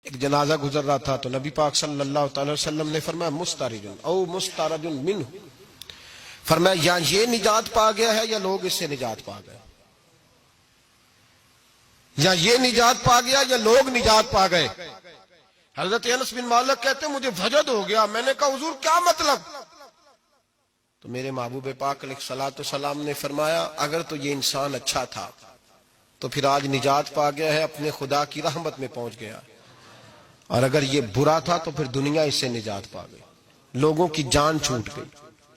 ایک جنازہ گزر رہا تھا تو نبی پاک صلی اللہ تعالی وسلم نے فرمایا مستارجن او مستارجن منہ، فرمایا یا یہ نجات پا گیا ہے یا لوگ اس سے نجات پا گئے، یا یہ نجات پا گیا یا لوگ نجات پا گئے۔ حضرت انس بن مالک کہتے ہیں مجھے وجد ہو گیا، میں نے کہا حضور کیا مطلب؟ تو میرے محبوب پاک علیہ الصلوۃ والسلام نے فرمایا اگر تو یہ انسان اچھا تھا تو پھر آج نجات پا گیا ہے، اپنے خدا کی رحمت میں پہنچ گیا، اور اگر یہ برا تھا تو پھر دنیا اس سے نجات پا گئی۔ لوگوں کی جان چھوٹ گئی،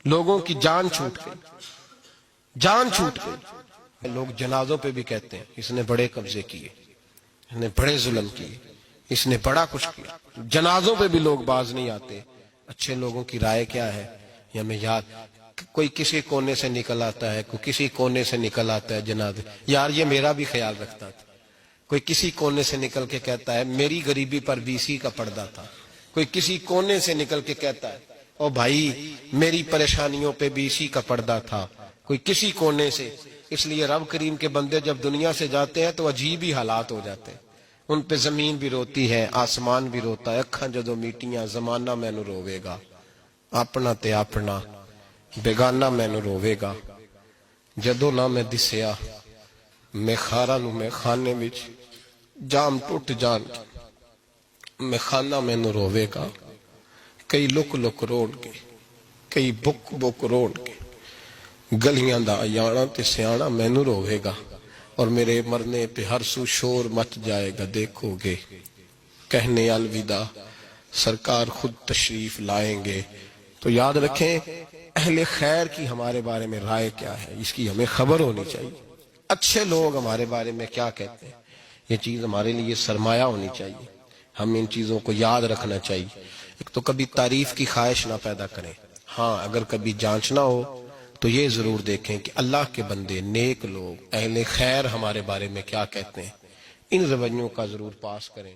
لوگوں کی جان چھوٹ گئی، جان چھوٹ گئی۔ لوگ جنازوں پہ بھی کہتے ہیں اس نے بڑے قبضے کیے، اس نے بڑے ظلم کیے، اس نے بڑا کچھ کیا۔ جنازوں پہ بھی لوگ باز نہیں آتے۔ اچھے لوگوں کی رائے کیا ہے یہ ہمیں یاد، کوئی کسی کونے سے نکل آتا ہے، کوئی کسی کونے سے نکل آتا ہے جنازے، یار یہ میرا بھی خیال رکھتا تھا۔ کوئی کسی کونے سے نکل کے کہتا ہے میری غریبی پر BC کا پردہ تھا، کوئی کسی کونے سے نکل کے کہتا ہے او بھائی میری پریشانیوں پہ BC کا پردہ تھا، کوئی کسی کونے سے۔ اس لیے رب کریم کے بندے جب دنیا سے جاتے ہیں تو عجیب ہی حالات ہو جاتے ہیں، ان پہ زمین بھی روتی ہے، آسمان بھی روتا ہے، اکھاں جدو میٹیاں زمانہ مینوں روے گا، اپنا تے اپنا بیگانہ مینوں روے گا، جدو نہ میں دسیا میں خارا نو میں خانے وچ جام ٹوٹ جان میں خانہ مینوں روے گا، کئی لک لک روڑ کے کئی بک بک روڑ کے گلیاں دا ایانا تے سیانا مینوں روے گا، اور میرے مرنے پہ ہر سو شور مچ جائے گا، دیکھو گے کہنے الوداع سرکار خود تشریف لائیں گے۔ تو یاد رکھیں اہل خیر کی ہمارے بارے میں رائے کیا ہے، اس کی ہمیں خبر ہونی چاہیے۔ اچھے لوگ ہمارے بارے میں کیا کہتے ہیں، یہ چیز ہمارے لیے سرمایہ ہونی چاہیے، ہم ان چیزوں کو یاد رکھنا چاہیے۔ ایک تو کبھی تعریف کی خواہش نہ پیدا کریں، ہاں اگر کبھی جانچنا ہو تو یہ ضرور دیکھیں کہ اللہ کے بندے نیک لوگ اہل خیر ہمارے بارے میں کیا کہتے ہیں، ان رویوں کا ضرور پاس کریں۔